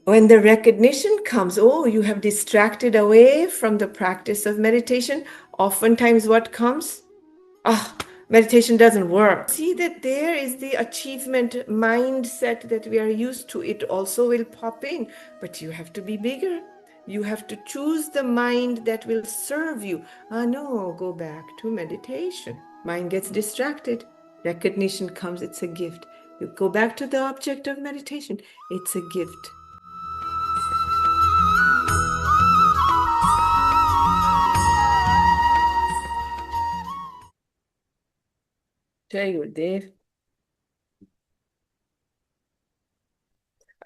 When the recognition comes, oh, you have distracted away from the practice of meditation, oftentimes what comes? Ah, meditation doesn't work. See that there is the achievement mindset that we are used to. It also will pop in, but you have to be bigger. You have to choose the mind that will serve you. Ah, no, go back to meditation. Mind gets distracted. Recognition comes, it's a gift. You go back to the object of meditation, it's a gift. Very good, Dave.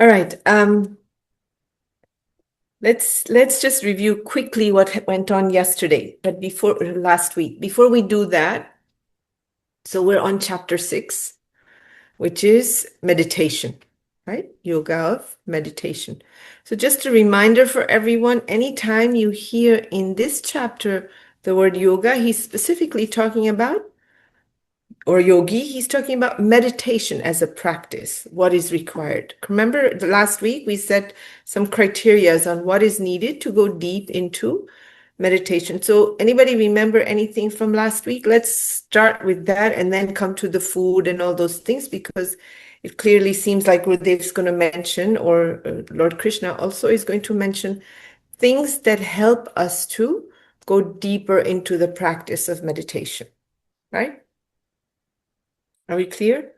All right. Let's just review quickly what went on yesterday, but before last week. Before we do that, so we're on chapter 6, which is meditation, right? Yoga of meditation. So just a reminder for everyone, anytime you hear in this chapter the word yoga, he's specifically talking about, or yogi, he's talking about meditation as a practice, what is required. Remember the last week we set some criterias on what is needed to go deep into meditation. So anybody remember anything from last week? Let's start with that and then come to the food and all those things, because it clearly seems like Gurudev's going to mention, or Lord Krishna also is going to mention, things that help us to go deeper into the practice of meditation, right? Are we clear?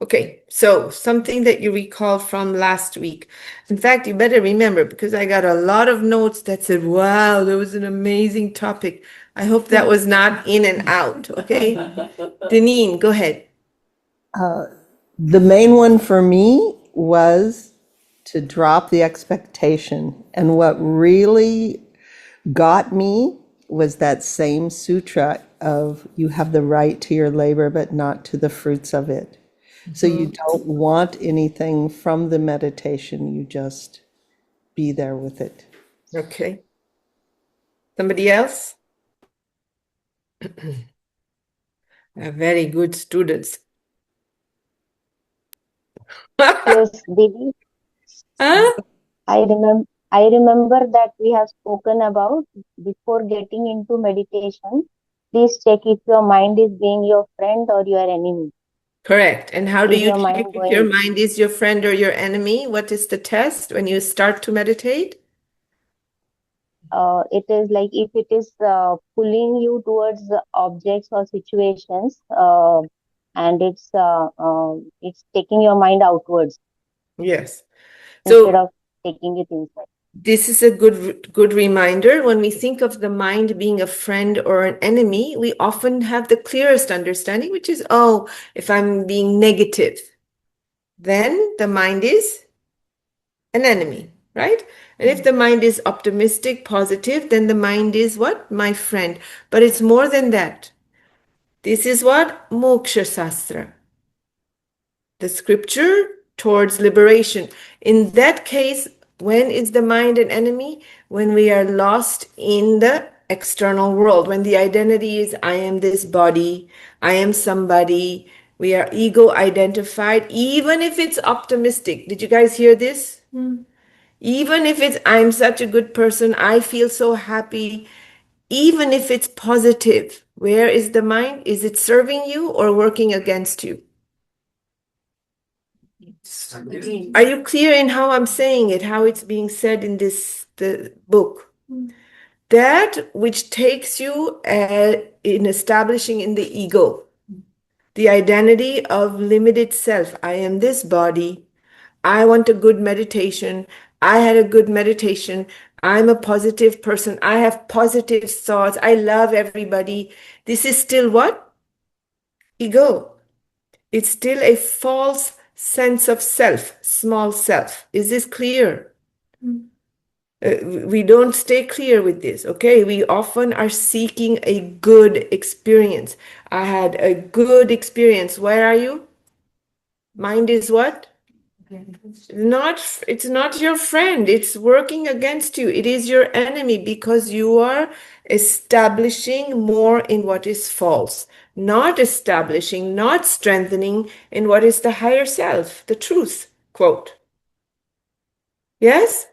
Okay, so something that you recall from last week. In fact, you better remember, because I got a lot of notes that said, wow, that was an amazing topic. I hope that was not in and out, okay? Deneen, go ahead. The main one for me was to drop the expectation. And what really got me was that same sutra of you have the right to your labor, but not to the fruits of it. So you don't want anything from the meditation, you just be there with it. Okay. Somebody else? Very good students. Yes, Didi. Huh? I remember that we have spoken about before getting into meditation. Please check if your mind is being your friend or your enemy. Correct. And how do Is you your check mind if your going? mind is your friend or your enemy? What is the test when you start to meditate? It is like if it is pulling you towards the objects or situations, and it's taking your mind outwards Yes. instead So of taking it inside. this is a good reminder. When we think of the mind being a friend or an enemy, we often have the clearest understanding, which is, oh, if I'm being negative, then the mind is an enemy, right? And if the mind is optimistic, positive, then the mind is what? My friend. But it's more than that. This is what? Moksha Sastra, the scripture towards liberation. In that case, when is the mind an enemy? When we are lost in the external world, when the identity is, I am this body, I am somebody, we are ego identified, even if it's optimistic. Did you guys hear this? Even if it's, I'm such a good person, I feel so happy, even if it's positive, where is the mind? Is it serving you or working against you? Are you clear in how I'm saying it, how it's being said in the book? That which takes you in establishing in the ego, the identity of limited self. I am this body. I want a good meditation. I had a good meditation. I'm a positive person. I have positive thoughts. I love everybody. This is still what? Ego. It's still a false sense of self, small self. Is this clear? We don't stay clear with this, okay? We often are seeking a good experience. I had a good experience. Where are you? Mind is what? It's not your friend. It's working against you. It is your enemy, because you are establishing more in what is false, not establishing, not strengthening in what is the higher self, the truth, quote. Yes?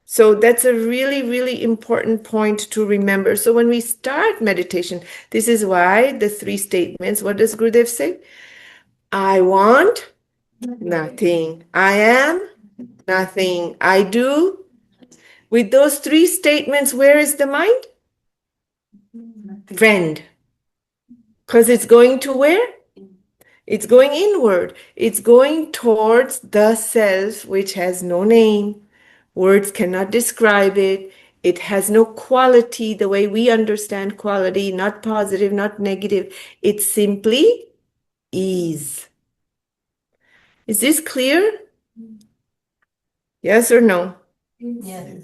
So that's a really, really important point to remember. So when we start meditation, this is why the three statements, what does Gurudev say? I want nothing. I am nothing. I do. With those three statements, where is the mind? Friend. Because it's going to where? It's going inward. It's going towards the self, which has no name. Words cannot describe it. It has no quality the way we understand quality, not positive, not negative. It simply is. Is this clear? Yes or no? Yes.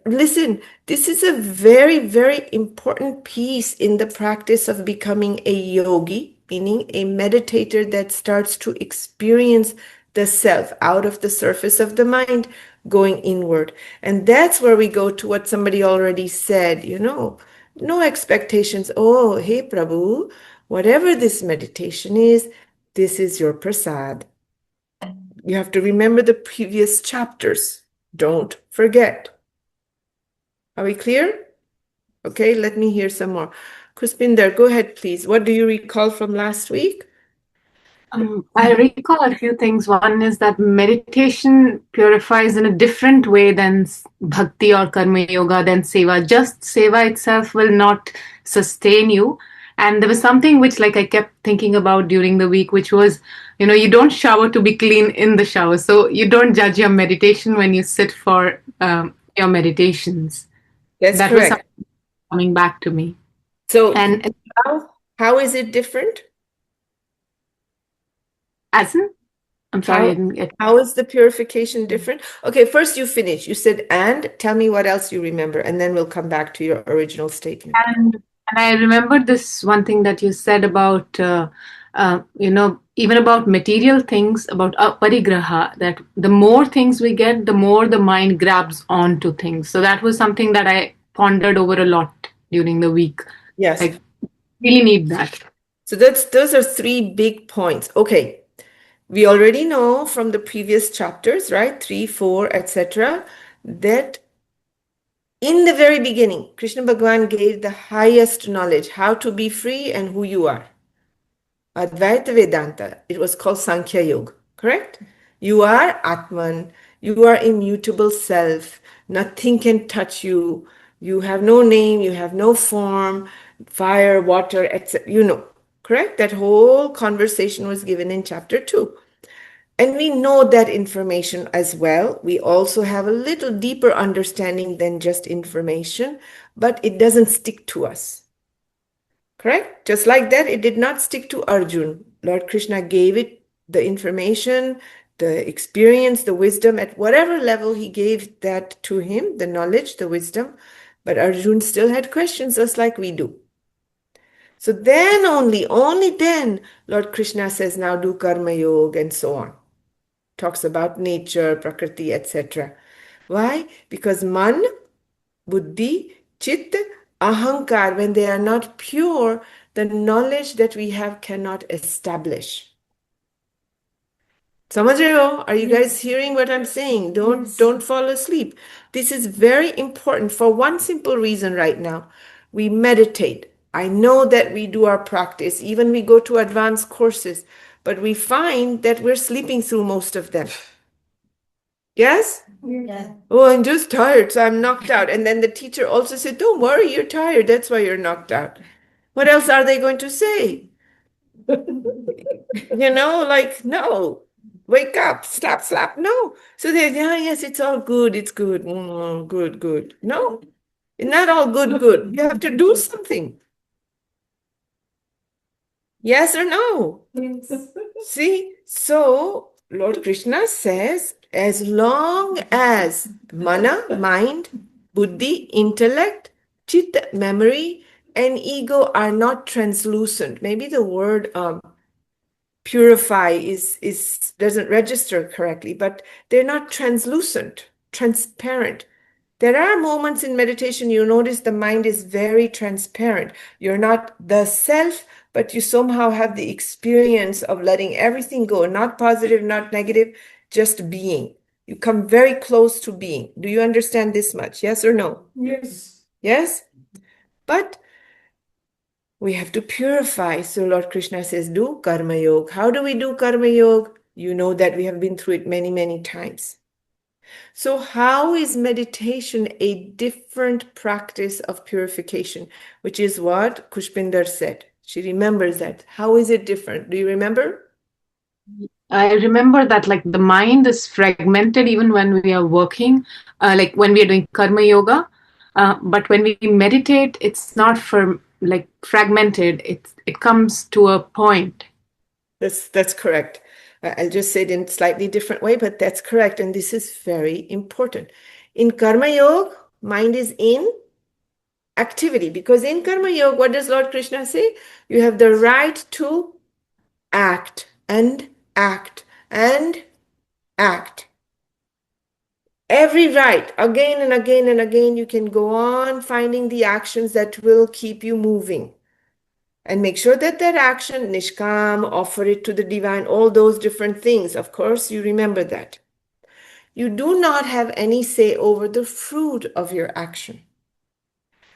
Listen, this is a very, very important piece in the practice of becoming a yogi, meaning a meditator that starts to experience the self out of the surface of the mind, going inward. And that's where we go to what somebody already said, no expectations. Oh, hey, Prabhu, whatever this meditation is, this is your prasad. You have to remember the previous chapters. Don't forget. Are we clear? Okay, let me hear some more. Kuspinder, go ahead, please. What do you recall from last week? I recall a few things. One is that meditation purifies in a different way than bhakti or karma yoga, than seva. Just seva itself will not sustain you. And there was something which, like, I kept thinking about during the week, which was, you don't shower to be clean in the shower. So you don't judge your meditation when you sit for your meditations. That's That was correct. something coming back to me. So And how is it different? as in, I'm sorry, I didn't get. How is the purification different? Okay, first you finish. You said, and tell me what else you remember, and then we'll come back to your original statement. And I remember this one thing that you said about, even about material things, about parigraha, that the more things we get, the more the mind grabs onto things. So that was something that I pondered over a lot during the week. Yes. I really need that. So those are three big points. Okay. We already know from the previous chapters, right? 3, 4, etc., that in the very beginning, Krishna Bhagavan gave the highest knowledge, how to be free and who you are. Advaita Vedanta, it was called Sankhya Yoga, correct? You are Atman, you are immutable self, nothing can touch you, you have no name, you have no form, fire, water, etc. Correct? That whole conversation was given in chapter 2. And we know that information as well. We also have a little deeper understanding than just information, but it doesn't stick to us. Correct? Just like that, it did not stick to Arjun. Lord Krishna gave it the information, the experience, the wisdom, at whatever level he gave that to him, the knowledge, the wisdom. But Arjun still had questions just like we do. So then only then, Lord Krishna says, now do karma yoga and so on. Talks about nature, prakriti, etc. Why? Because man, buddhi, chit, ahankar, when they are not pure, the knowledge that we have cannot establish. Samajh rahe ho? Are you guys hearing what I'm saying? Don't fall asleep. This is very important for one simple reason right now. We meditate. I know that we do our practice, even we go to advanced courses, but we find that we're sleeping through most of them. Yes? Yeah. Oh, I'm just tired, so I'm knocked out. And then the teacher also said, don't worry, you're tired. That's why you're knocked out. What else are they going to say? No, wake up, slap, slap. No. So they're, yeah, yes, it's all good. It's good. Good, good. No, it's not all good, good. You have to do something. Yes or no? Yes. See, so Lord Krishna says, as long as mana, mind, buddhi, intellect, chitta, memory, and ego are not translucent, maybe the word purify is doesn't register correctly, but they're not translucent, transparent. There are moments in meditation you notice the mind is very transparent. You're not the self, but you somehow have the experience of letting everything go, not positive, not negative, just being. You come very close to being. Do you understand this much? Yes or no? Yes. Yes? But we have to purify. So Lord Krishna says, do karma yoga. How do we do karma yoga? You know that we have been through it many, many times. So how is meditation a different practice of purification, which is what Kushpinder said. She remembers that. How is it different? Do you remember? I remember that like the mind is fragmented even when we are working, like when we are doing karma yoga. But when we meditate, it's not for like fragmented. It comes to a point. That's correct. I'll just say it in a slightly different way, but that's correct. And this is very important. In Karma Yoga, mind is in activity. Because in Karma Yoga, what does Lord Krishna say? You have the right to act and act and act. Every right, again and again and again, you can go on finding the actions that will keep you moving. And make sure that that action, nishkam, offer it to the divine, all those different things. Of course, you remember that. You do not have any say over the fruit of your action.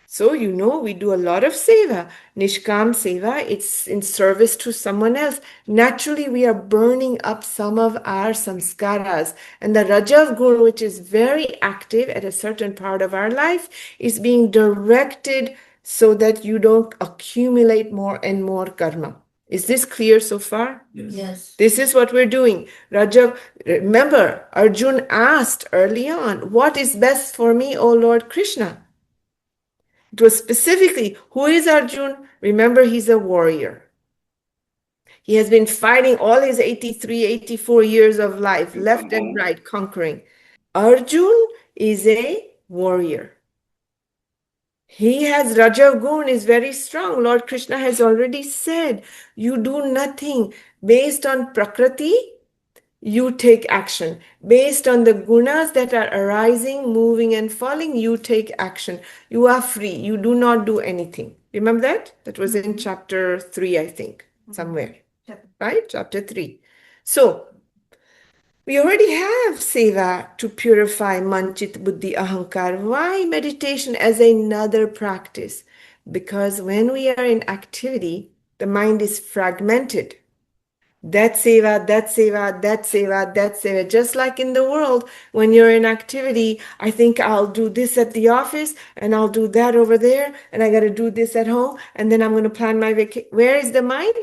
So, we do a lot of seva. Nishkam seva, it's in service to someone else. Naturally, we are burning up some of our samskaras. And the Rajav Gun, which is very active at a certain part of our life, is being directed so that you don't accumulate more and more karma. Is this clear so far? Yes. This is what we're doing. Rajav, remember, Arjun asked early on, what is best for me, O Lord Krishna? It was specifically, who is Arjun? Remember, he's a warrior. He has been fighting all his 83, 84 years of life, left and right, conquering. Arjun is a warrior. He has Rajav Gun is very strong. Lord Krishna has already said, you do nothing based on Prakriti. You take action. Based on the gunas that are arising, moving, and falling, you take action. You are free. You do not do anything. Remember that? That was in chapter 3, I think, somewhere. Right? Chapter 3. So, we already have seva to purify manchit buddhi ahankar. Why meditation as another practice? Because when we are in activity, the mind is fragmented. That seva, that seva, that seva, that seva. Just like in the world, when you're in activity, I think I'll do this at the office and I'll do that over there and I got to do this at home and then I'm going to plan my vacation. Where is the mind?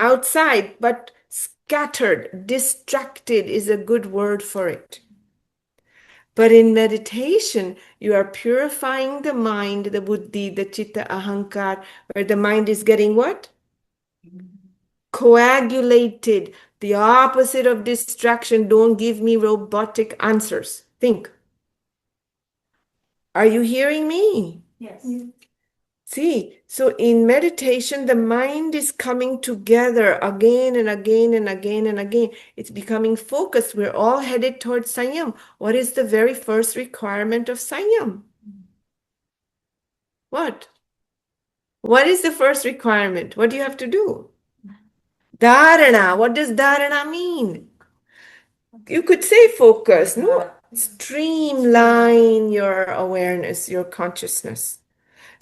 Outside, but scattered, distracted is a good word for it. But in meditation, you are purifying the mind, the buddhi, the chitta, ahankar, where the mind is getting what? Coagulated, the opposite of distraction. Don't give me robotic answers. Think. Are you hearing me? Yes. See, so in meditation, the mind is coming together again and again and again and again. It's becoming focused. We're all headed towards Sanyam. What is the very first requirement of Sanyam? What? What is the first requirement? What do you have to do? Dharana. What does dharana mean? You could say focus. No, streamline your awareness, your consciousness.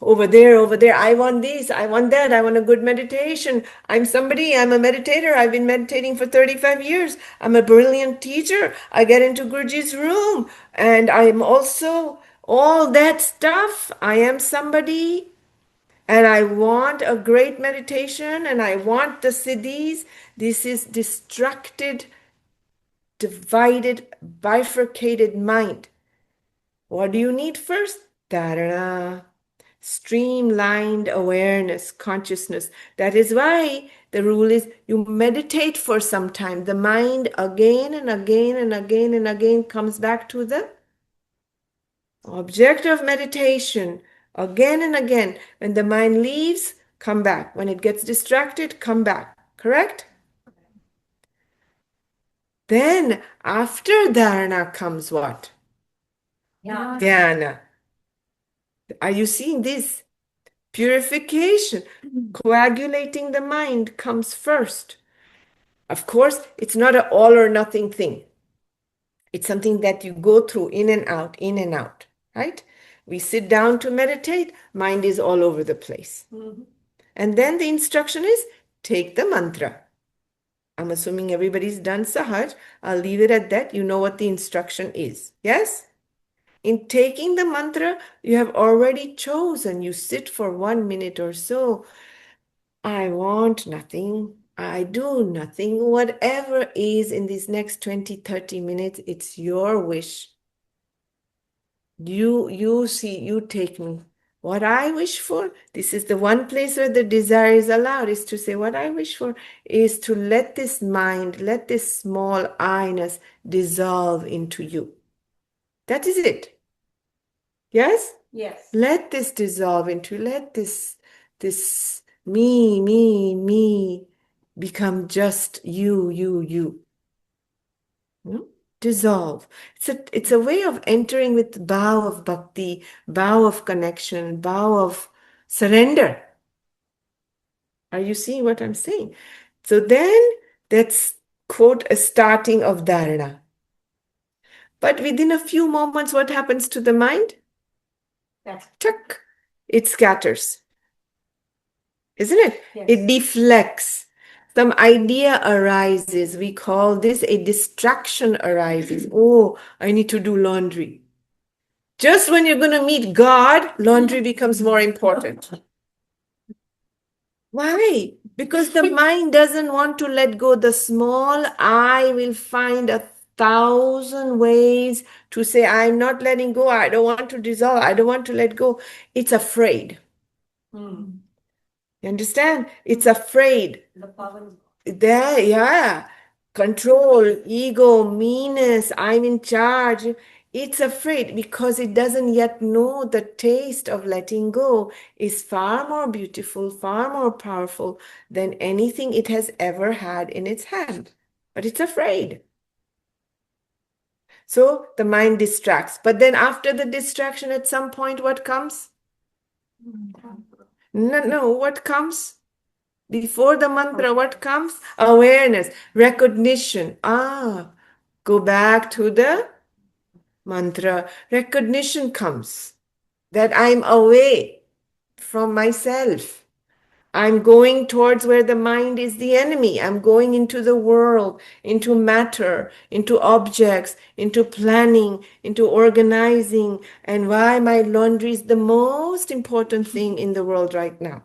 Over there, I want this, I want that, I want a good meditation. I'm a meditator. I've been meditating for 35 years. I'm a brilliant teacher. I get into Guruji's room and I'm also all that stuff. I am somebody and I want a great meditation and I want the siddhis. This is distracted, divided, bifurcated mind. What do you need first? Dharana. Streamlined awareness, consciousness. That is why the rule is you meditate for some time. The mind again and again and again and again comes back to the object of meditation again and again. When the mind leaves, come back. When it gets distracted, come back. Correct? Then after dharana comes what? Yeah. Dhyana. Are you seeing this? Purification, coagulating the mind comes first. Of course, it's not an all or nothing thing. It's something that you go through in and out, right? We sit down to meditate, mind is all over the place. And then the instruction is take the mantra. I'm assuming everybody's done Sahaj. I'll leave it at that. You know what the instruction is. Yes? In taking the mantra, you have already chosen. You sit for 1 minute or so. I want nothing. I do nothing. Whatever is in these next 20, 30 minutes, it's your wish. You see, you take me. What I wish for, this is the one place where the desire is allowed, is to say, what I wish for is to let this mind, let this small I-ness dissolve into you. That is it. Yes? Yes. Let this dissolve into, let this me become just you. Hmm? Dissolve. It's a way of entering with bow of bhakti, bow of connection, bow of surrender. Are you seeing what I'm saying? So then that's quote a starting of dharana. But within a few moments, what happens to the mind? That's Tuck. It scatters, isn't it? yes. It deflects. Some idea arises. We call this a distraction arises. Oh, I need to do laundry. Just when you're going to meet God, laundry becomes more important. Why? Because the mind doesn't want to let go. The small I will find 1,000 ways to say, I'm not letting go. I don't want to dissolve. I don't want to let go. It's afraid. Mm. You understand? It's afraid. The power is There, yeah. Control, ego, meanness, I'm in charge. It's afraid because it doesn't yet know the taste of letting go is far more beautiful, far more powerful than anything it has ever had in its hand. But it's afraid. So the mind distracts. But then after the distraction, at some point, what comes? No, what comes? Before the mantra, what comes? Awareness, recognition. Go back to the mantra. Recognition comes that I'm away from myself. I'm going towards where the mind is the enemy. I'm going into the world, into matter, into objects, into planning, into organizing, and why my laundry is the most important thing in the world right now.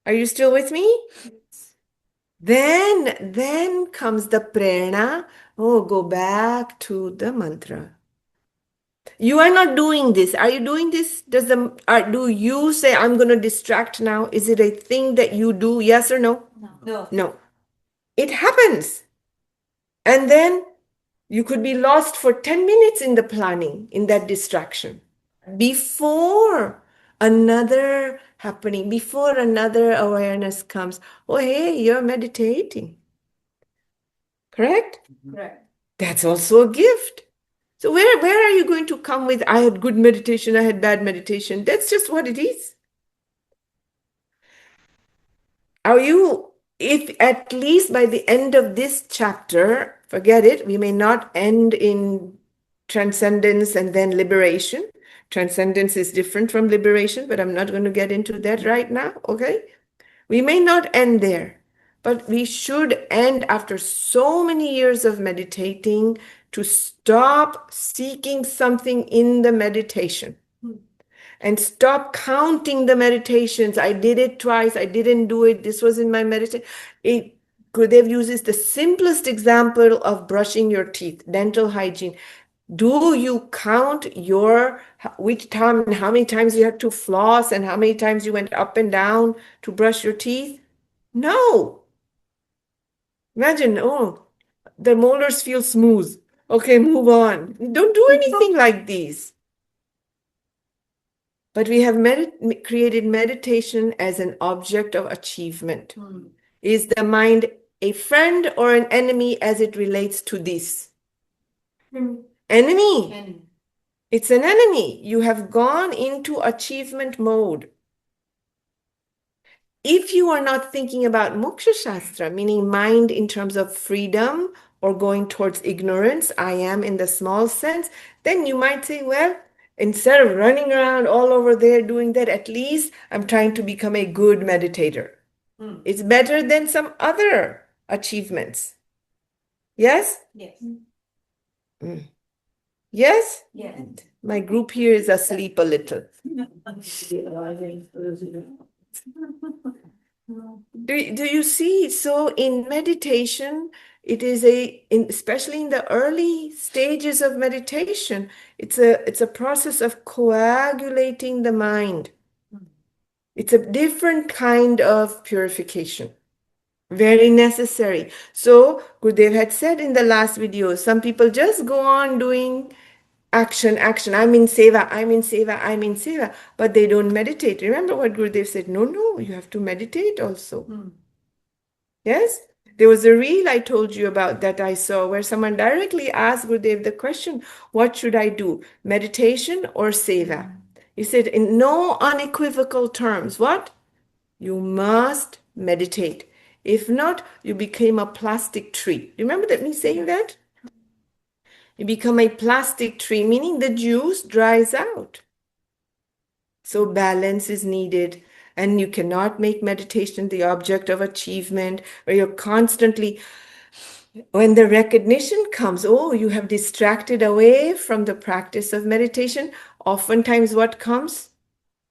Are you still with me? Then comes the prerna. Oh, go back to the mantra. You are not doing this. Are you doing this? Do you say, I'm going to distract now? Is it a thing that you do? Yes or no? no. No. It happens. And then you could be lost for 10 minutes in the planning, in that distraction. Before another happening, before another awareness comes, oh, hey, you're meditating. Correct? Correct. That's also a gift. So where are you going to come with, I had good meditation, I had bad meditation? That's just what it is. Are you, if at least by the end of this chapter, forget it, we may not end in transcendence and then liberation. Transcendence is different from liberation, but I'm not going to get into that right now, okay? We may not end there, but we should end after so many years of meditating to stop seeking something in the meditation and stop counting the meditations. I did it twice. I didn't do it. This was in my meditation. Gurudev uses the simplest example of brushing your teeth, dental hygiene. Do you count which time and how many times you had to floss and how many times you went up and down to brush your teeth? No. Imagine, oh, the molars feel smooth. Okay, move on. Don't do anything like these. But we have created meditation as an object of achievement. Is the mind a friend or an enemy as it relates to this? Enemy. It's an enemy. You have gone into achievement mode. If you are not thinking about moksha shastra, meaning mind in terms of freedom or going towards ignorance, I am in the small sense, then you might say, well, instead of running around all over there doing that, at least I'm trying to become a good meditator. It's better than some other achievements. Yes? Yes. Yes? Yes. My group here is asleep a little. Do you see? So in meditation, it is especially in the early stages of meditation, it's a process of coagulating the mind. It's a different kind of purification. Very necessary. So Gurudev had said in the last video, some people just go on doing action. I'm in seva, I'm in seva, but they don't meditate. Remember what Gurudev said? No, you have to meditate also. Yes? There was a reel I told you about that I saw where someone directly asked Gurudev the question, what should I do? Meditation or seva? He said in no unequivocal terms, what? You must meditate. If not, you became a plastic tree. Remember that me saying that? You become a plastic tree, meaning the juice dries out. So balance is needed, and you cannot make meditation the object of achievement, where you're constantly, when the recognition comes, oh, you have distracted away from the practice of meditation, oftentimes what comes?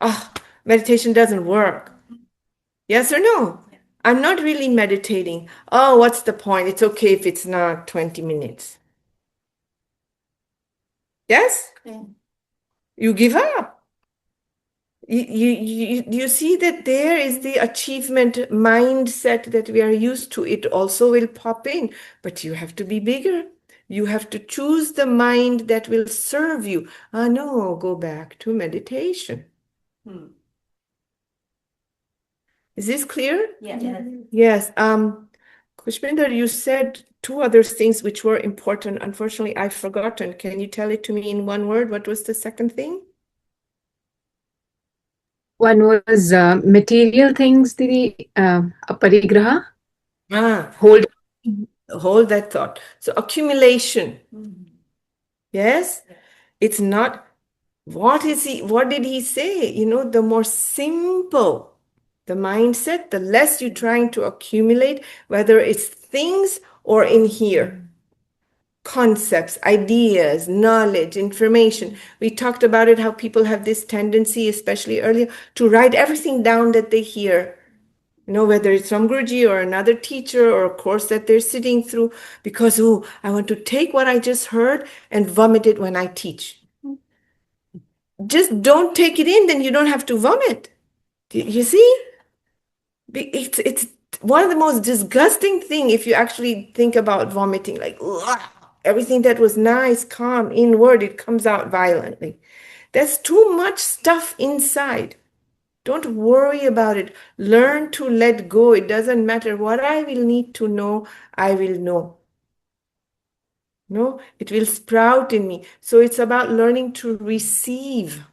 Ah, meditation doesn't work. Yes or no? I'm not really meditating. Oh, what's the point? It's okay if it's not 20 minutes. Yes? Yeah. You give up. You see that there is the achievement mindset that we are used to. It also will pop in, but you have to be bigger. You have to choose the mind that will serve you. Ah, no, go back to meditation. Is this clear? Yes. Yes. Kushminder, you said two other things which were important. Unfortunately, I've forgotten. Can you tell it to me in one word? What was the second thing? One was material things, the aparigraha. Hold that thought. So accumulation. Yes? It's not, what did he say? The more simple the mindset, the less you're trying to accumulate, whether it's things or in here. Concepts, ideas, knowledge, information. We talked about it, how people have this tendency, especially earlier, to write everything down that they hear. Whether it's from Guruji or another teacher or a course that they're sitting through, because, I want to take what I just heard and vomit it when I teach. Just don't take it in, then you don't have to vomit. You see? It's one of the most disgusting thing if you actually think about vomiting, like, ugh, everything that was nice, calm, inward, it comes out violently. There's too much stuff inside. Don't worry about it. Learn to let go. It doesn't matter what I will need to know, I will know. No, it will sprout in me. So it's about learning to receive.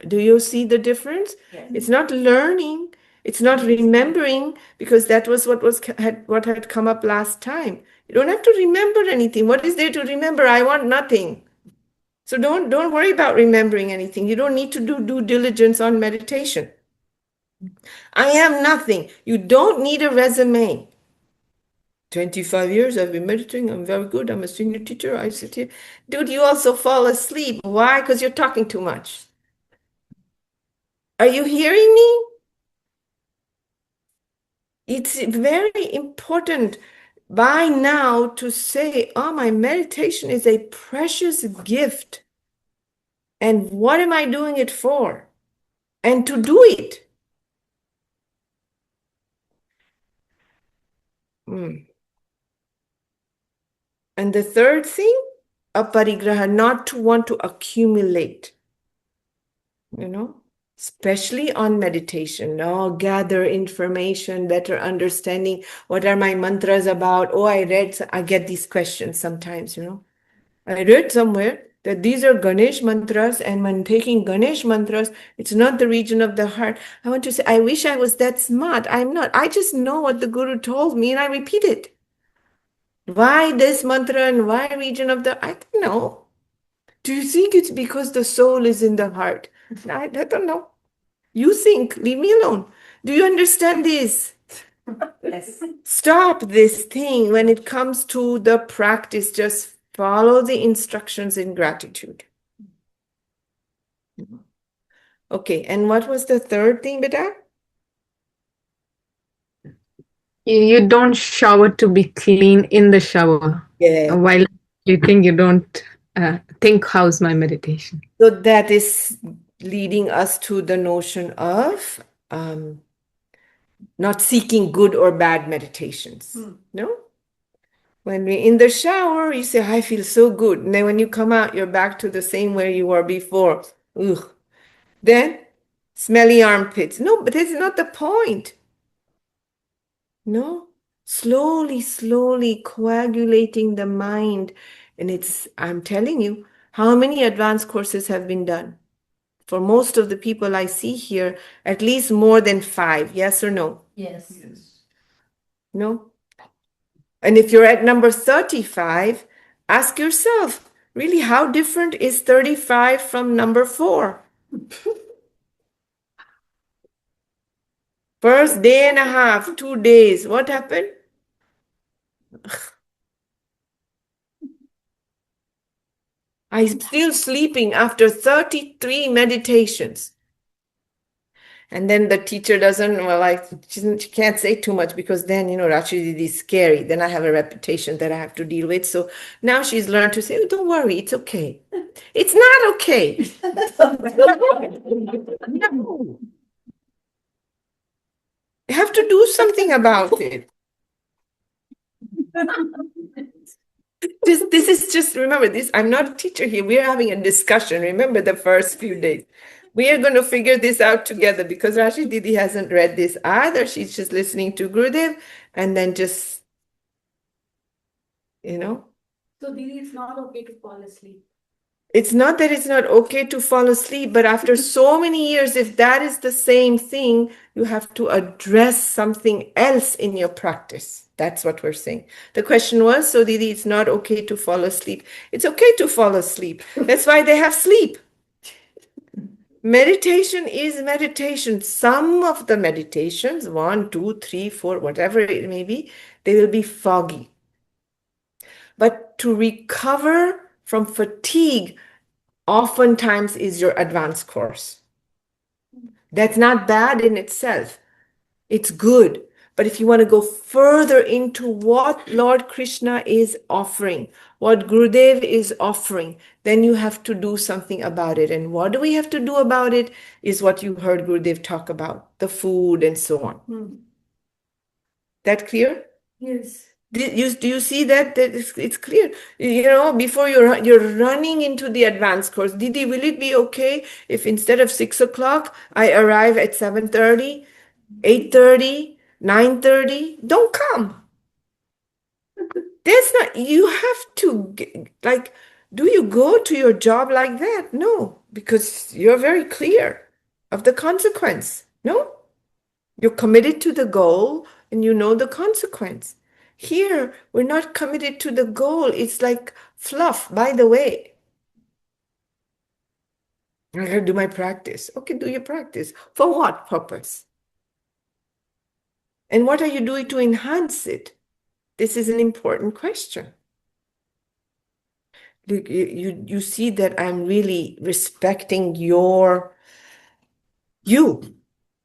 Do you see the difference? Yes. It's not learning. It's not remembering, because that was what had come up last time. You don't have to remember anything. What is there to remember? I want nothing. So don't worry about remembering anything. You don't need to do due diligence on meditation. I am nothing. You don't need a resume. 25 years I've been meditating. I'm very good. I'm a senior teacher. I sit here. Dude, you also fall asleep. Why? Because you're talking too much. Are you hearing me? It's very important by now to say, oh, my meditation is a precious gift. And what am I doing it for? And to do it. And the third thing, aparigraha, not to want to accumulate, especially on meditation. Gather information, better understanding. What are my mantras about? I get these questions sometimes, I read somewhere that these are Ganesh mantras, and when taking Ganesh mantras, it's not the region of the heart. I want to say, I wish I was that smart. I'm not. I just know what the Guru told me and I repeat it. Why this mantra and why region of the, I don't know. Do you think it's because the soul is in the heart? I don't know. You think, leave me alone. Do you understand this? Yes. Stop this thing when it comes to the practice. Just follow the instructions in gratitude. Okay, and what was the third thing, Beta? You don't shower to be clean in the shower. Yeah. While you think you don't think, how's my meditation? So that is leading us to the notion of not seeking good or bad meditations. No? When we're in the shower, you say, I feel so good. And then when you come out, you're back to the same where you were before. Ugh. Then smelly armpits. No, but that's not the point. No? Slowly, slowly coagulating the mind. And I'm telling you, how many advanced courses have been done? For most of the people I see here, at least more than 5. Yes or no? Yes. No? And if you're at number 35, ask yourself, really, how different is 35 from number 4? First day and a half, 2 days, what happened? I'm still sleeping after 33 meditations. And then the teacher doesn't, she can't say too much because then, Rajshree is scary. Then I have a reputation that I have to deal with. So now she's learned to say, oh, don't worry, it's okay. It's not okay. No. You have to do something about it. This is just, remember this, I'm not a teacher here. We're having a discussion. Remember the first few days. We are going to figure this out together because Rajshree Didi hasn't read this either. She's just listening to Gurudev and then just, So, Didi, it's not okay to fall asleep. It's not that it's not okay to fall asleep, but after so many years, if that is the same thing, you have to address something else in your practice. That's what we're saying. The question was, so Didi, it's not okay to fall asleep. It's okay to fall asleep. That's why they have sleep. Meditation is meditation. Some of the meditations, 1, 2, 3, 4, whatever it may be, they will be foggy. But to recover from fatigue, oftentimes is your advanced course. That's not bad in itself. It's good. But if you want to go further into what Lord Krishna is offering, what Gurudev is offering, then you have to do something about it. And what do we have to do about it is what you heard Gurudev talk about, the food and so on. That clear? Yes. Do you see that it's clear? Before you're running into the advanced course, Didi, will it be okay if instead of 6 o'clock, I arrive at 7:30, 8:30, 9:30? Don't come. That's not, you have to, do you go to your job like that? No, because you're very clear of the consequence. No? You're committed to the goal and you know the consequence. Here, we're not committed to the goal. It's like fluff, by the way. I gotta do my practice. Okay, do your practice. For what purpose? And what are you doing to enhance it? This is an important question. Look, you see that I'm really respecting you,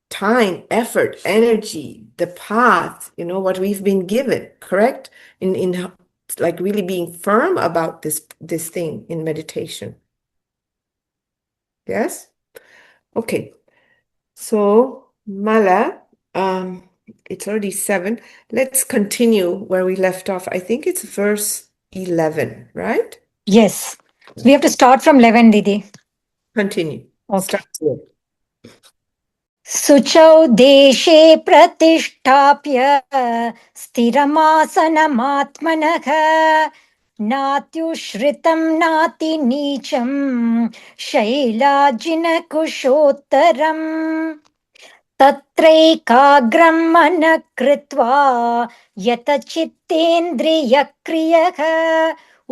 time, effort, energy, the path, what we've been given, correct? In like really being firm about this thing in meditation. Yes? Okay. So, Mala, it's already 7. Let's continue where we left off. I think it's verse 11, right? Yes. We have to start from 11, Didi. Continue. Okay. Start here. शुचौ देशे प्रतिष्ठाप्य स्थिरमासनमात्मनः नात्युश्रितं नातिनीचं शैलाजिनकुशोत्तरम् तत्रैकाग्रं मनः कृत्वा यतचित्तेन्द्रियक्रियः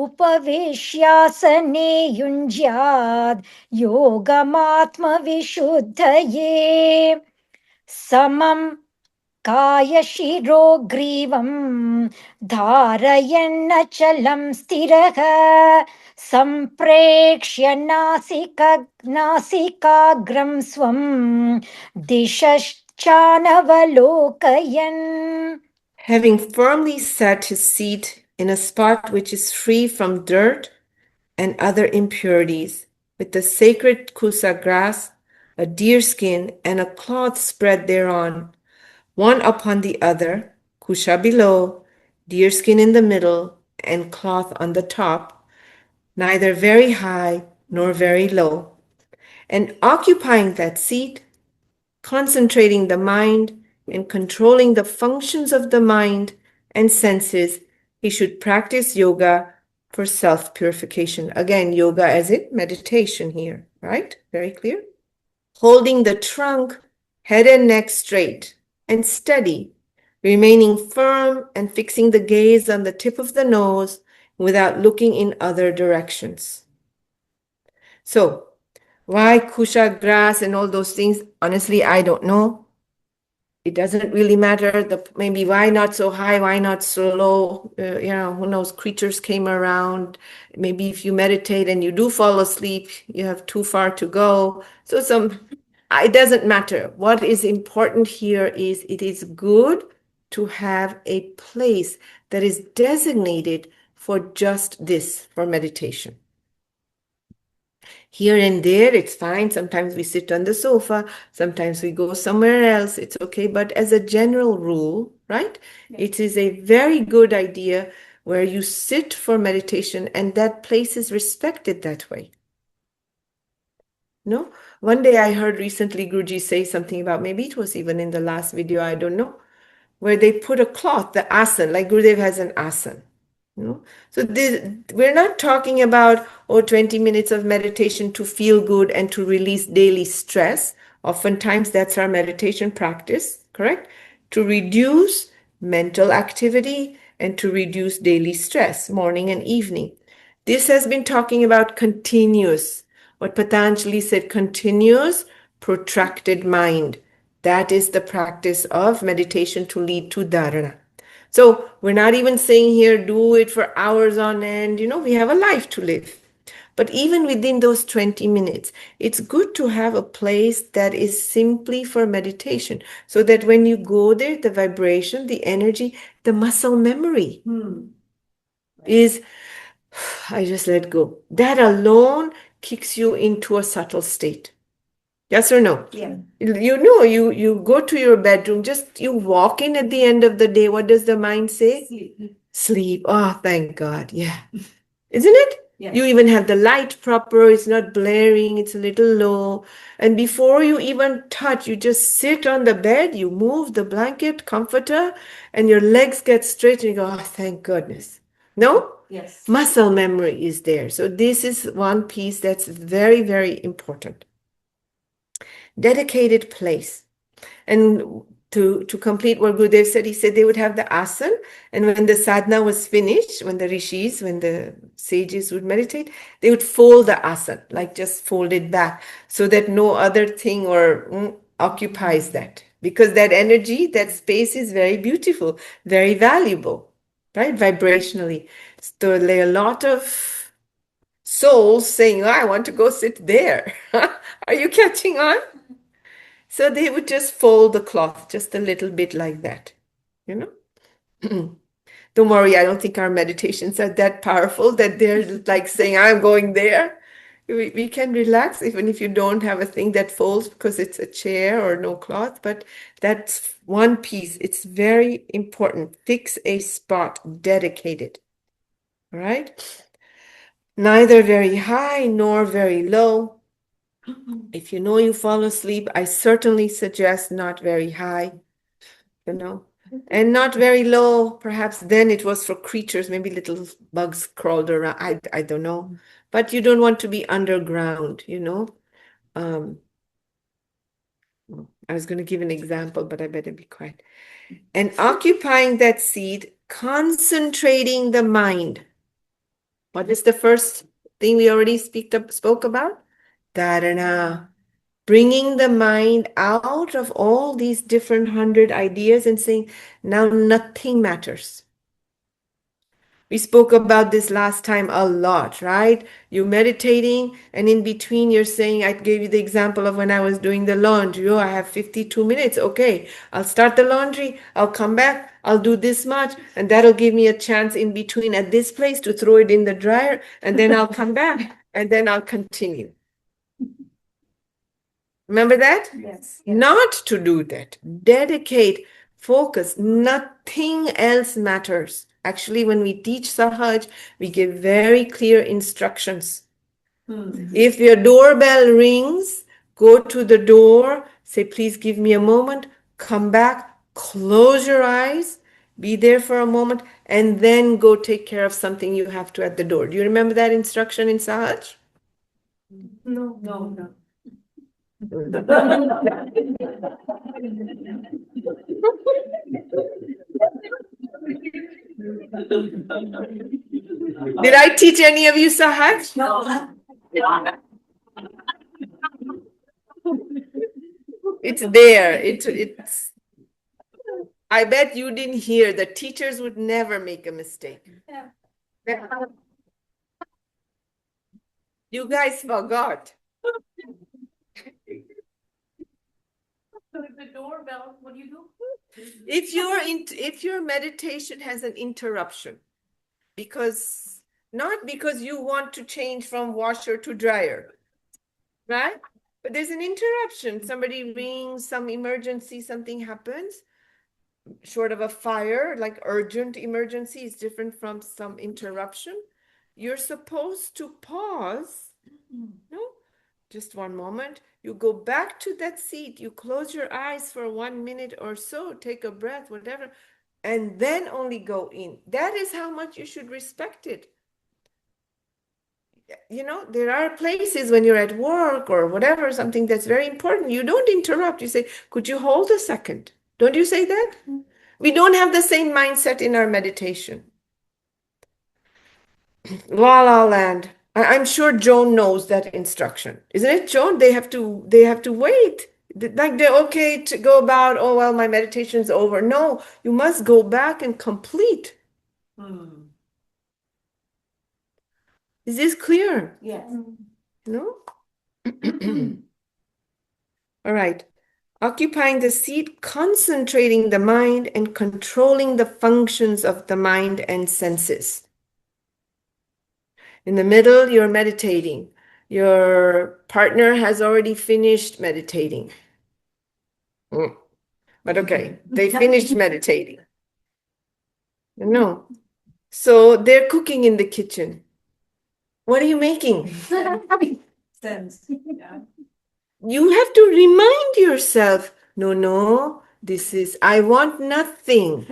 उपविश्यासने युञ्ज्याद् योगमात्मविशुद्धये समं कायशिरो ग्रीवं धारयन्नचलं स्थिरः सम्प्रेक्ष्य नासिकाग्रं स्वं दिशश्चानवलोकयन्. Having firmly set his seat in a spot which is free from dirt and other impurities, with the sacred kusa grass, a deer skin, and a cloth spread thereon, one upon the other, kusha below, deer skin in the middle, and cloth on the top, neither very high nor very low. And occupying that seat, concentrating the mind and controlling the functions of the mind and senses, he should practice yoga for self-purification. Again, yoga as in meditation here, right? Very clear. Holding the trunk, head and neck straight and steady, remaining firm and fixing the gaze on the tip of the nose without looking in other directions. So, why kusha grass and all those things? Honestly, I don't know. It doesn't really matter. Maybe why not so high, why not so low? Who knows? Creatures came around. Maybe if you meditate and you do fall asleep, you have too far to go. So it doesn't matter. What is important here is it is good to have a place that is designated for just this, for meditation. Here and there, it's fine. Sometimes we sit on the sofa. Sometimes we go somewhere else. It's okay. But as a general rule, right? Yeah. It is a very good idea where you sit for meditation and that place is respected that way. No? One day I heard recently Guruji say something about, maybe it was even in the last video, I don't know, where they put a cloth, the asan, like Gurudev has an asan. So we're not talking about 20 minutes of meditation to feel good and to release daily stress. Oftentimes that's our meditation practice, correct? To reduce mental activity and to reduce daily stress, morning and evening. This has been talking about continuous, what Patanjali said, continuous, protracted mind. That is the practice of meditation to lead to dharana. So we're not even saying here, do it for hours on end. We have a life to live. But even within those 20 minutes, it's good to have a place that is simply for meditation. So that when you go there, the vibration, the energy, the muscle memory is, I just let go. That alone kicks you into a subtle state. Yes or no? Yeah. You go to your bedroom, just you walk in at the end of the day. What does the mind say? Sleep. Sleep. Oh, thank God. Yeah. Isn't it? Yes. You even have the light proper. It's not blaring. It's a little low. And before you even touch, you just sit on the bed, you move the blanket, comforter, and your legs get straight and you go, oh, thank goodness. No? Yes. Muscle memory is there. So this is one piece that's very, very important. Dedicated place. And to complete what Gurudev said, he said they would have the asan, and when the sadhana was finished, when the rishis, when the sages would meditate, they would fold the asan, like just fold it back, so that no other thing occupies that. Because that energy, that space is very beautiful, very valuable, right? Vibrationally. So there are a lot of souls saying, oh, I want to go sit there. Are you catching on? So they would just fold the cloth just a little bit like that, Don't worry, I don't think our meditations are that powerful that they're like saying, I'm going there. We can relax even if you don't have a thing that folds because it's a chair or no cloth, but that's one piece. It's very important. Fix a spot, dedicated, all right? Neither very high nor very low. If you know you fall asleep, I certainly suggest not very high, and not very low. Perhaps then it was for creatures, maybe little bugs crawled around. I don't know. But you don't want to be underground, I was going to give an example, but I better be quiet. And occupying that seat, concentrating the mind. What is the first thing we already spoke about? Dharana. Bringing the mind out of all these different 100 ideas and saying, now nothing matters. We spoke about this last time a lot, right? You're meditating, and in between, you're saying, I gave you the example of when I was doing the laundry. Oh, I have 52 minutes. Okay, I'll start the laundry. I'll come back. I'll do this much, and that'll give me a chance in between at this place to throw it in the dryer, and then I'll come back, and then I'll continue. Remember that? Yes. Not to do that. Dedicate, focus. Nothing else matters. Actually, when we teach Sahaj, we give very clear instructions. If your doorbell rings, go to the door, say, please give me a moment, come back, close your eyes, be there for a moment, and then go take care of something you have to at the door. Do you remember that instruction in Sahaj? No, no, no. Did I teach any of you Sahaj? No. It's there. It's. I bet you didn't hear. The teachers would never make a mistake. Yeah. You guys forgot. So if the doorbell, what do you do? If your meditation has an interruption, not because you want to change from washer to dryer, right? But there's an interruption. Somebody rings, some emergency, something happens. Short of a fire, like urgent emergency is different from some interruption. You're supposed to pause. No, just one moment. You go back to that seat. You close your eyes for 1 minute or so, take a breath, whatever, and then only go in. That is how much you should respect it. You know, there are places when you're at work or whatever, something that's very important. You don't interrupt. You say, could you hold a second? Don't you say that? We don't have the same mindset in our meditation. La La Land. I'm sure Joan knows that instruction, isn't it, Joan? They have to wait. Like they're okay to go about, oh, well, my meditation's over. No, you must go back and complete. Is this clear? Yes. No? All right. Occupying the seat, concentrating the mind and controlling the functions of the mind and senses. In the middle, you're meditating. Your partner has already finished meditating. But okay, they finished meditating. No. So they're cooking in the kitchen. What are you making? Sense. Yeah. You have to remind yourself, no, this is, I want nothing.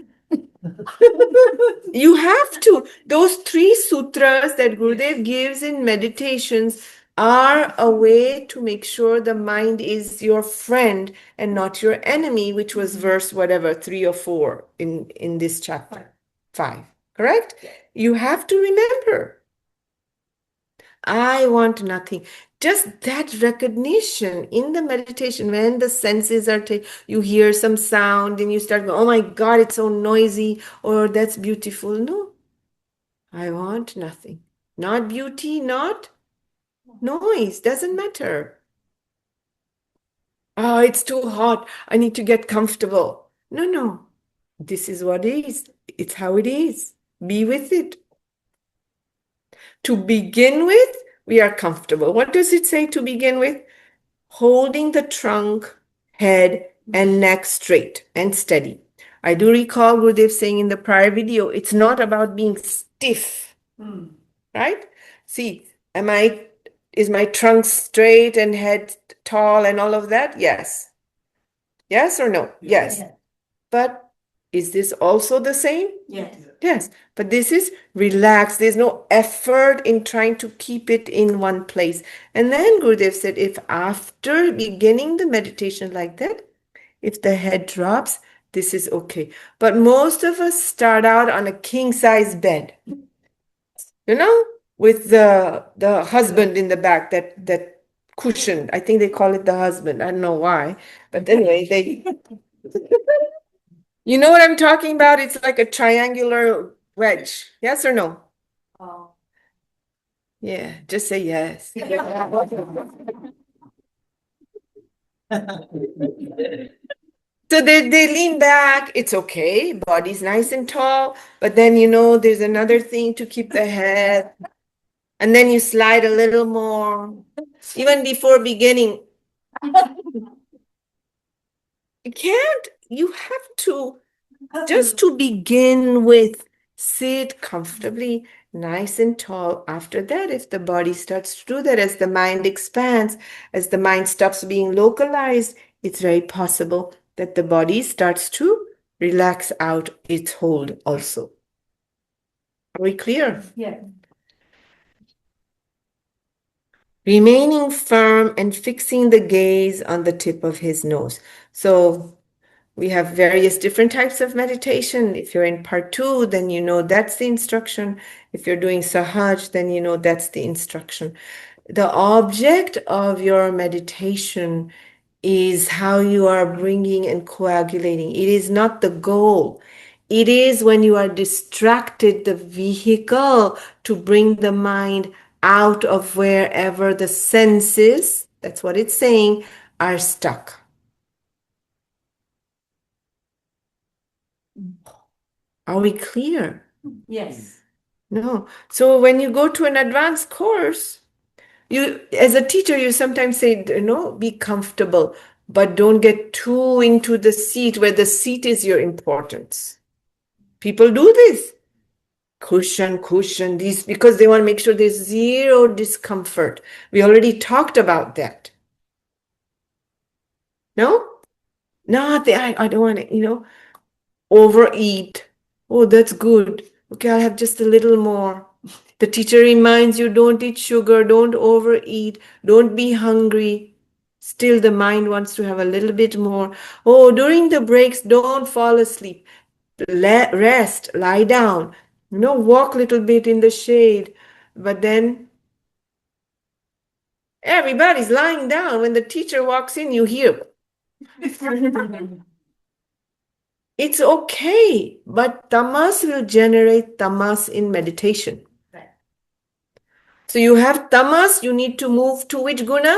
You have to. Those 3 sutras that Gurudev gives in meditations are a way to make sure the mind is your friend and not your enemy, which was verse whatever, 3 or 4 in this chapter. 5, correct? You have to remember. I want nothing. Just that recognition in the meditation, when the senses are you hear some sound and you start going, oh my God, it's so noisy, or that's beautiful. No, I want nothing. Not beauty, not noise, doesn't matter. Oh, it's too hot. I need to get comfortable. No. This is what it is. It's how it is. Be with it. To begin with, we are comfortable. What does it say to begin with? Holding the trunk, head, and neck straight and steady. I do recall Gurudev saying in the prior video, it's not about being stiff, right? See, is my trunk straight and head tall and all of that? Yes. Yes or no? Yes. But is this also the same? Yes. Yes, but this is relaxed. There's no effort in trying to keep it in one place. And then Gurudev said, if after beginning the meditation like that, If the head drops, this is okay. But most of us start out on a king size bed, with the husband in the back, that cushion. I think they call it the husband. I don't know why. But anyway, you know what I'm talking about? It's like a triangular wedge. Yes or no? Yeah, just say yes. So they lean back, it's okay, body's nice and tall, but then there's another thing to keep the head, and then you slide a little more. Even before beginning, you have to, just to begin with, sit comfortably, nice and tall. After that, if the body starts to do that, as the mind expands, as the mind stops being localized, it's very possible that the body starts to relax out its hold also. Are we clear? Yeah. Remaining firm and fixing the gaze on the tip of his nose. So we have various different types of meditation. If you're in part 2, then that's the instruction. If you're doing Sahaj, then that's the instruction. The object of your meditation is how you are bringing and coagulating. It is not the goal. It is when you are distracted, the vehicle to bring the mind out of wherever the senses, that's what it's saying, are stuck. Are we clear? Yes. No. So when you go to an advanced course, you, as a teacher, you sometimes say, be comfortable, but don't get too into the seat where the seat is your importance. People do this. Cushion, these, because they want to make sure there's zero discomfort. We already talked about that. No? Not I don't want to, overeat. Oh, that's good. Okay, I'll have just a little more. The teacher reminds you, don't eat sugar, don't overeat, don't be hungry. Still, the mind wants to have a little bit more. Oh, during the breaks, don't fall asleep. Rest, lie down, walk a little bit in the shade. But then everybody's lying down. When the teacher walks in, you hear. It's okay, but tamas will generate tamas in meditation. Right. So you have tamas, you need to move to which guna?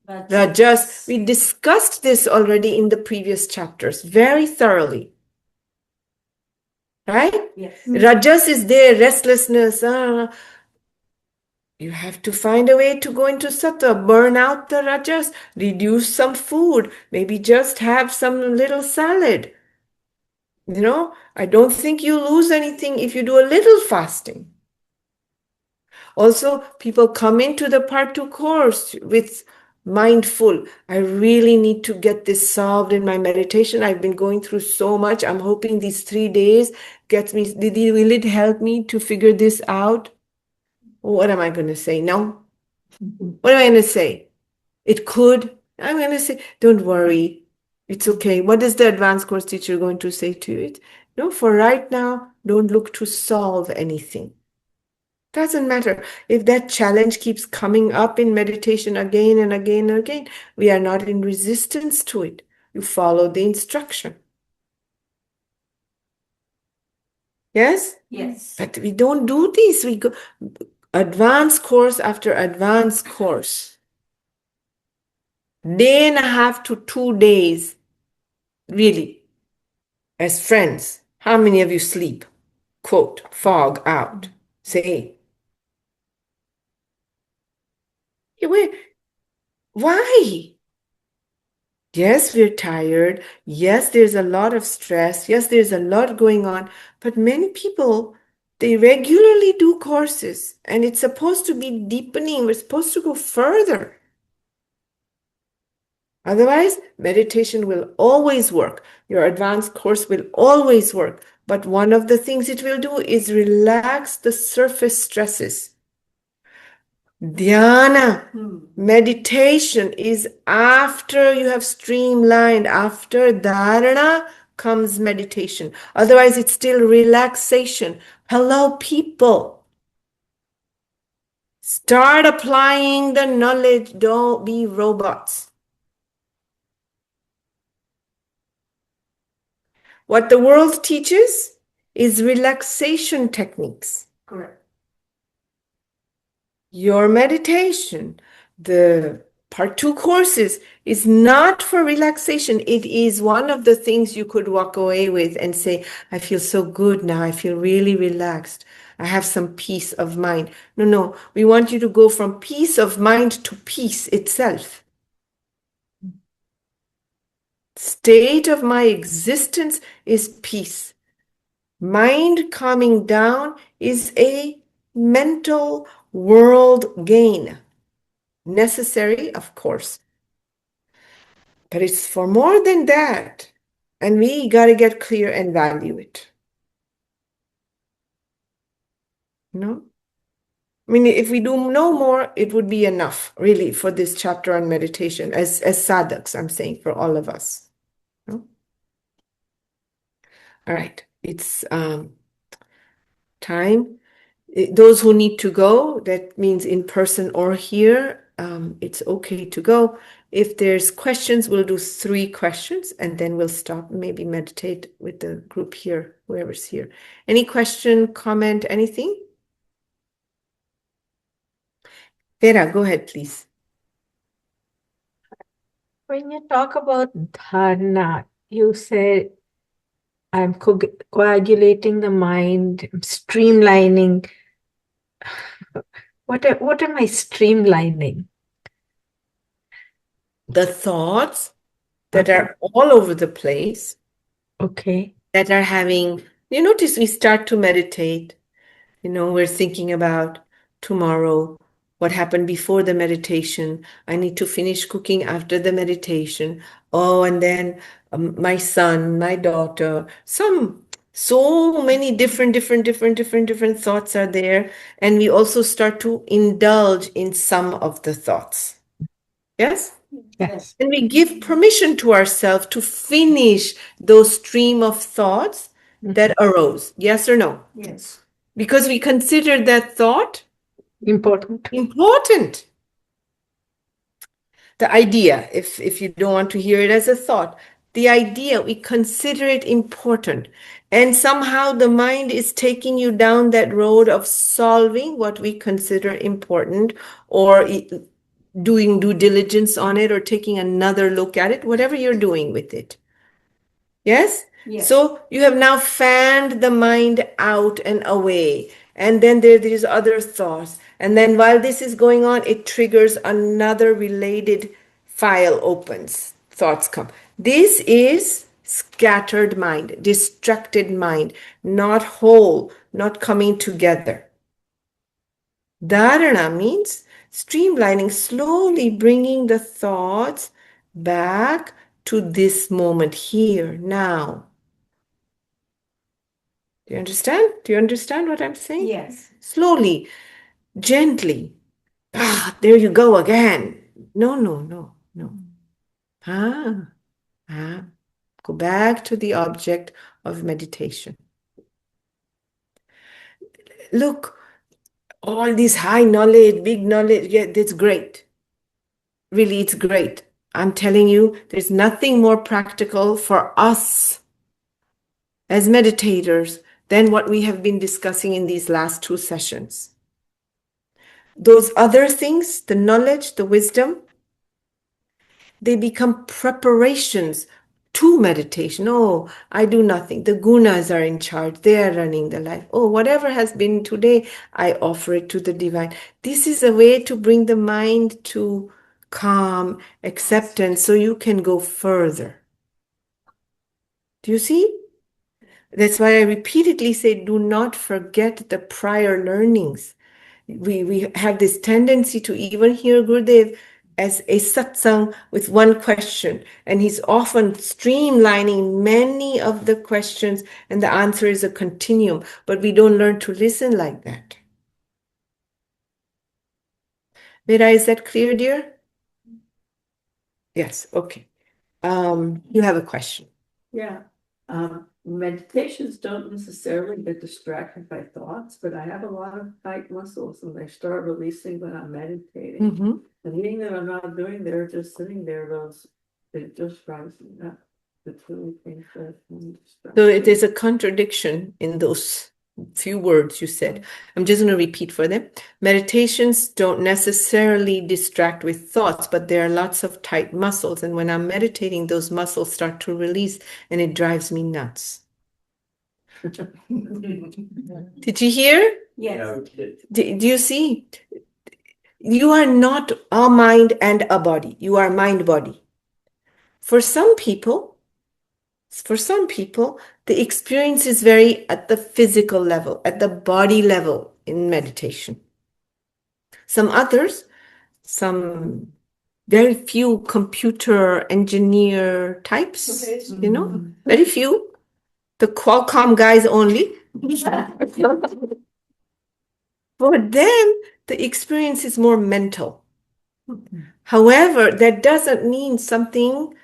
Rajas. We discussed this already in the previous chapters very thoroughly. Right? Yes. Rajas is there, restlessness. You have to find a way to go into sattva, burn out the rajas, reduce some food, maybe just have some little salad. I don't think you lose anything if you do a little fasting. Also, people come into the part 2 course with mindful. I really need to get this solved in my meditation. I've been going through so much. I'm hoping these 3 days gets me. Will it help me to figure this out? What am I going to say? No. What am I going to say? It could. I'm going to say, don't worry. It's okay. What is the advanced course teacher going to say to it? No, for right now, don't look to solve anything. Doesn't matter. If that challenge keeps coming up in meditation again and again and again, we are not in resistance to it. You follow the instruction. Yes? Yes. But we don't do this. We go advanced course after advanced course. Day and a half to 2 days. Really. As friends, how many of you sleep? Quote, fog out. Say. Why? Yes, we're tired. Yes, there's a lot of stress. Yes, there's a lot going on. But many people, they regularly do courses, and it's supposed to be deepening. We're supposed to go further. Otherwise, meditation will always work. Your advanced course will always work. But one of the things it will do is relax the surface stresses. Dhyana, meditation is after you have streamlined. After dharana comes meditation. Otherwise, it's still relaxation. Hello, people. Start applying the knowledge. Don't be robots. What the world teaches is relaxation techniques. Correct. Your meditation, the part 2 courses, is not for relaxation. It is one of the things you could walk away with and say, I feel so good now. I feel really relaxed. I have some peace of mind. No. We want you to go from peace of mind to peace itself. State of my existence is peace. Mind calming down is a mental world gain. Necessary, of course, but it's for more than that. And we got to get clear and value it. No? I mean, if we do no more, it would be enough, really, for this chapter on meditation, as sadhaks, I'm saying, for all of us. No? All right, it's time. Those who need to go, that means in person or here, it's okay to go. If there's questions, we'll do 3 questions and then we'll stop, maybe meditate with the group here, whoever's here. Any question, comment, anything? Vera, go ahead, please. When you talk about dharana, you say, I'm coagulating the mind, I'm streamlining. What am I streamlining? The thoughts that are all over the place, Okay. that are having, you notice we start to meditate, we're thinking about tomorrow, what happened before the meditation. I need to finish cooking after the meditation. Oh, and then my son, my daughter, so many different thoughts are there. And we also start to indulge in some of the thoughts. Yes? Yes. And we give permission to ourselves to finish those stream of thoughts that arose. Yes or no? Yes. Because we consider that thought Important. important. The idea, if you don't want to hear it as a thought, the idea, we consider it important. And somehow the mind is taking you down that road of solving what we consider important, or doing due diligence on it, or taking another look at it, whatever you're doing with it. Yes? Yes. So you have now fanned the mind out and away. And then there's other thoughts. And then while this is going on, it triggers another related file opens. Thoughts come. This is scattered mind, distracted mind, not whole, not coming together. Dharana means streamlining, slowly bringing the thoughts back to this moment, here, now. Do you understand? Do you understand what I'm saying? Yes. Slowly, gently. There you go again. No. Go back to the object of meditation. Look, all this high knowledge, big knowledge, yeah, that's great. Really, it's great. I'm telling you, there's nothing more practical for us as meditators than what we have been discussing in these last 2 sessions. Those other things, the knowledge, the wisdom, they become preparations to meditation. Oh, I do nothing. The gunas are in charge. They are running the life. Oh, whatever has been today, I offer it to the divine. This is a way to bring the mind to calm, acceptance, so you can go further. Do you see? That's why I repeatedly say, do not forget the prior learnings. We have this tendency to even hear Gurudev as a satsang with one question, and he's often streamlining many of the questions, and the answer is a continuum, but we don't learn to listen like that. Vera, is that clear, dear? Yes, okay. You have a question. Yeah. Meditations don't necessarily get distracted by thoughts, but I have a lot of tight muscles and they start releasing when I'm meditating. Mm-hmm. The meaning that I'm not doing, they're just sitting there, it just drives me nuts. The two things that So it is a contradiction in those few words you said. I'm just going to repeat for them. Meditations don't necessarily distract with thoughts, but there are lots of tight muscles. And when I'm meditating, those muscles start to release and it drives me nuts. Did you hear? Yes. Do you see? You are not a mind and a body. You are mind body. For some people, the experience is very at the physical level, at the body level in meditation. Some others, some very few computer engineer types, very few, the Qualcomm guys only. For them, the experience is more mental. However, that doesn't mean something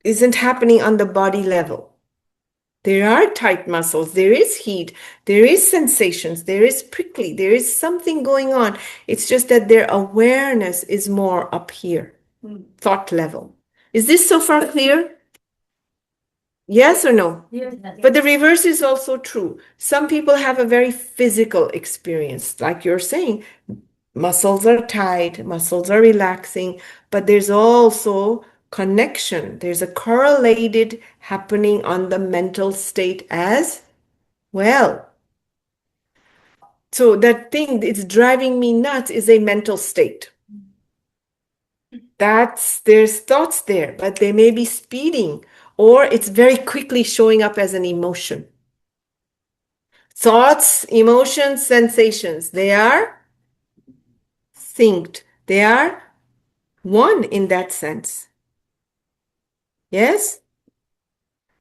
isn't happening on the body level. There are tight muscles, there is heat, there is sensations, there is prickly, there is something going on. It's just that their awareness is more up here, thought level. Is this so far clear? Yes or no? Yes. But the reverse is also true. Some people have a very physical experience, like you're saying. Muscles are tight, muscles are relaxing, but there's also connection. There's a correlated happening on the mental state as well. So that thing it's driving me nuts is a mental state. There's thoughts there, but they may be speeding, or it's very quickly showing up as an emotion. Thoughts, emotions, sensations, they are synced. They are one in that sense. Yes?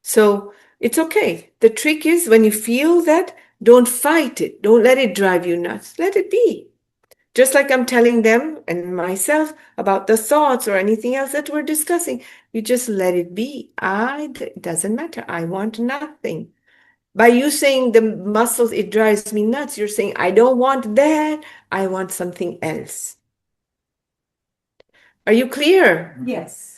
So it's okay. The trick is when you feel that, don't fight it. Don't let it drive you nuts. Let it be. Just like I'm telling them and myself about the thoughts or anything else that we're discussing. You just let it be. It doesn't matter. I want nothing. By you saying the muscles, it drives me nuts, you're saying, I don't want that. I want something else. Are you clear? Yes.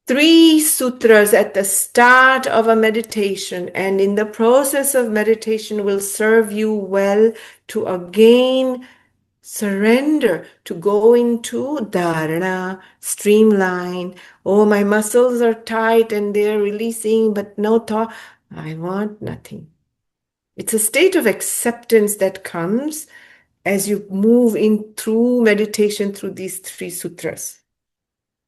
3 sutras at the start of a meditation and in the process of meditation will serve you well to again surrender, to go into dharana, streamline. Oh, my muscles are tight and they're releasing, but no thought. I want nothing. It's a state of acceptance that comes as you move in through meditation through these 3 sutras.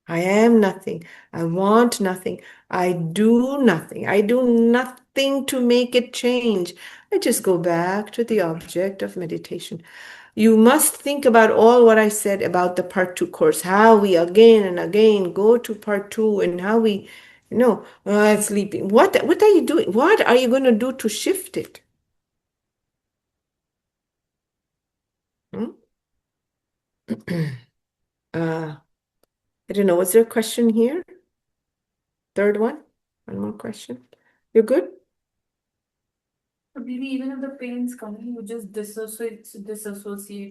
I am nothing. I want nothing. I do nothing. I do nothing to make it change. I just go back to the object of meditation. You must think about all what I said about the part 2 course, how we again and again go to part 2 and how we, sleeping. What are you doing? What are you going to do to shift it? I don't know. Was there a question here? Third one? One more question. You're good? Maybe even if the pain's coming, you just disassociate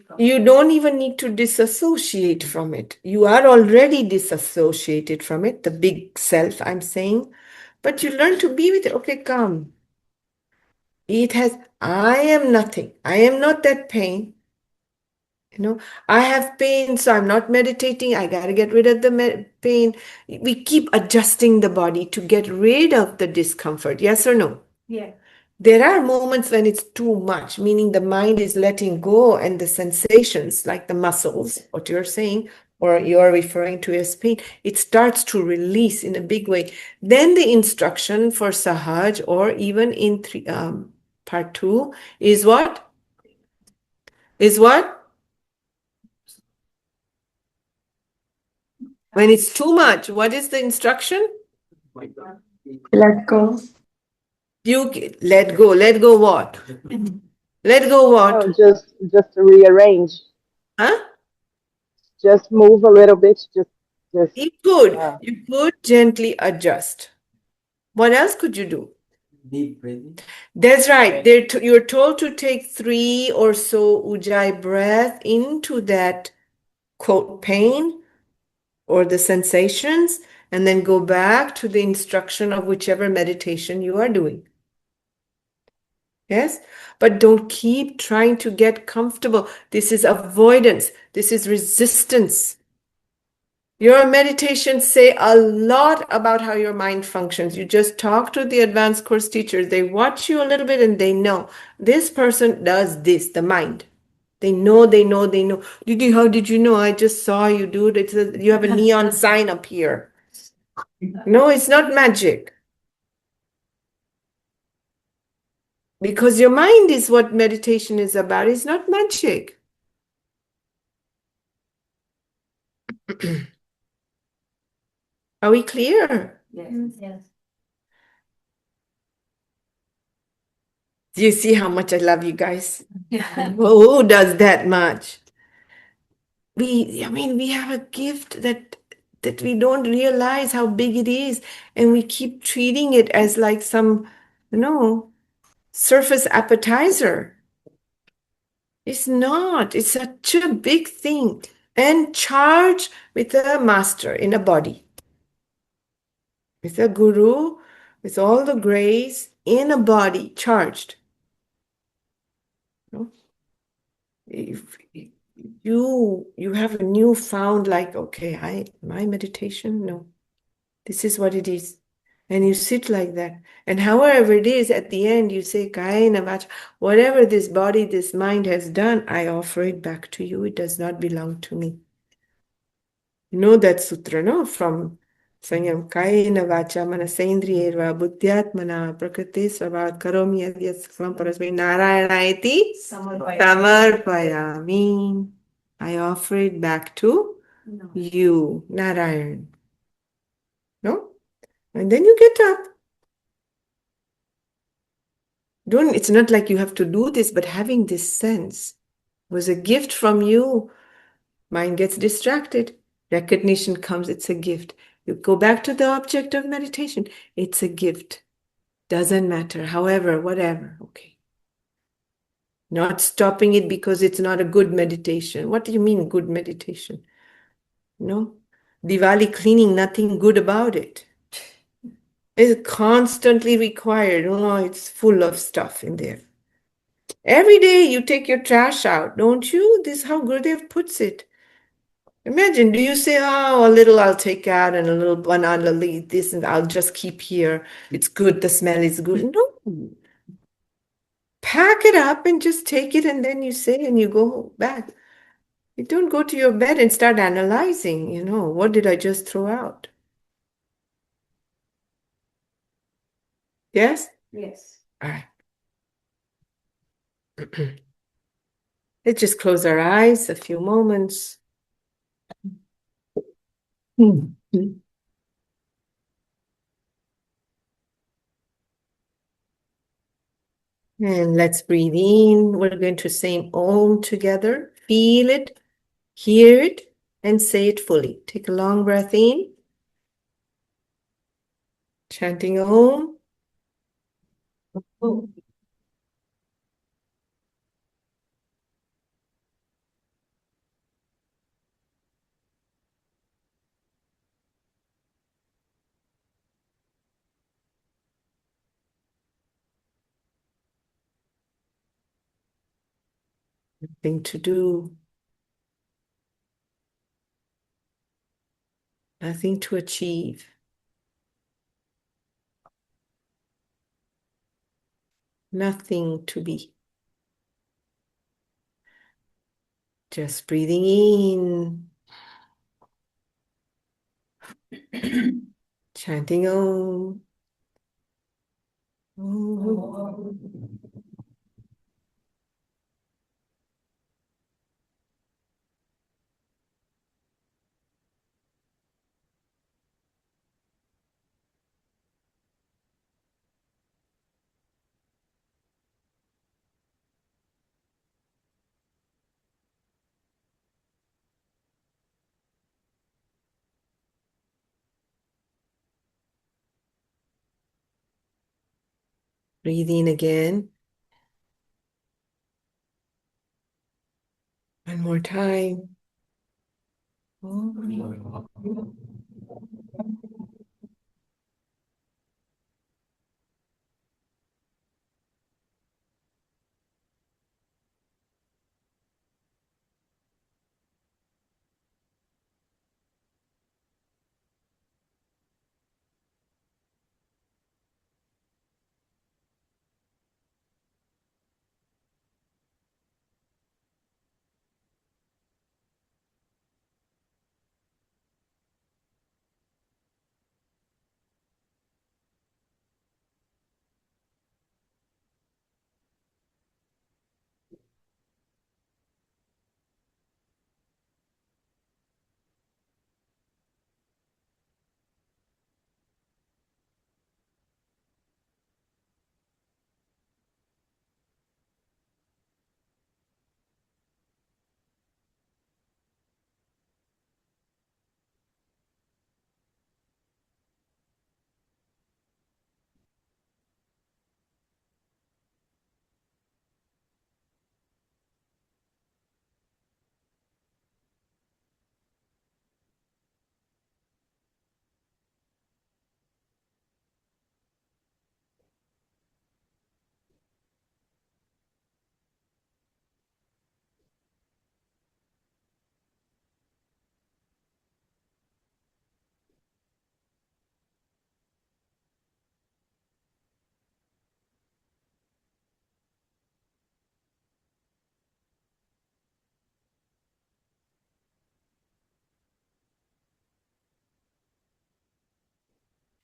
from You don't even need to disassociate from it. You are already disassociated from it, the big self, I'm saying. But you learn to be with it. Okay, come. I am nothing. I am not that pain. I have pain, so I'm not meditating. I got to get rid of the pain. We keep adjusting the body to get rid of the discomfort. Yes or no? Yeah. There are moments when it's too much, meaning the mind is letting go and the sensations, like the muscles, what you're saying, or you're referring to as pain, it starts to release in a big way. Then the instruction for Sahaj, or even in part 2, is what? Is what? When it's too much, what is the instruction? Let go. You let go. Let go what? Let go what? No, just to rearrange. Huh? just move a little bit, just You could gently adjust. What else could you do? Deep breathing. That's right. You're told to take 3 or so ujjayi breath into that quote pain or the sensations, and then go back to the instruction of whichever meditation you are doing. Yes? But don't keep trying to get comfortable. This is avoidance. This is resistance. Your meditations say a lot about how your mind functions. You just talk to the advanced course teachers. They watch you a little bit and they know this person does this, the mind. They know. How did you know? I just saw you do it. You have a neon sign up here. No, it's not magic. Because your mind is what meditation is about. It's not magic. Are we clear? Yes. Do you see how much I love you guys? Who does that much? We have a gift that we don't realize how big it is, and we keep treating it as like some, surface appetizer. It's not. It's such a big thing. And charged with a master in a body, with a guru, with all the grace in a body, charged. If you have a newfound, like, okay, my meditation, no, this is what it is. And you sit like that. And however it is, at the end, you say, Kayena vacha, whatever this body, this mind has done, I offer it back to you. It does not belong to me. You know that sutra, no? From Sanyam Kayena vacha manasendriyerva buddhyatmana prakriti svabhat karomi yadyat saklam parasmai narayanaiti samarpayami. I offer it back to you, Narayan. No? And then you get up. It's not like you have to do this, but having this sense was a gift from you. Mind gets distracted. Recognition comes, it's a gift. You go back to the object of meditation. It's a gift. Doesn't matter. However, whatever. Okay. Not stopping it because it's not a good meditation. What do you mean good meditation? No. Diwali cleaning, nothing good about it. It's constantly required. Oh, it's full of stuff in there. Every day you take your trash out, don't you? This is how Gurudev puts it. Imagine, do you say, oh, a little I'll take out and a little one I'll leave this and I'll just keep here. It's good, the smell is good. No. Pack it up and just take it and then you say and you go back. You don't go to your bed and start analyzing, what did I just throw out? Yes? Yes. All right. Let's just close our eyes a few moments. And let's breathe in. We're going to say Om together. Feel it, hear it, and say it fully. Take a long breath in. Chanting Om. Nothing to do. Nothing to achieve. Nothing to be. Just breathing in. Chanting Om. Om. Breathe in again. One more time.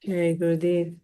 Okay, Gurudev.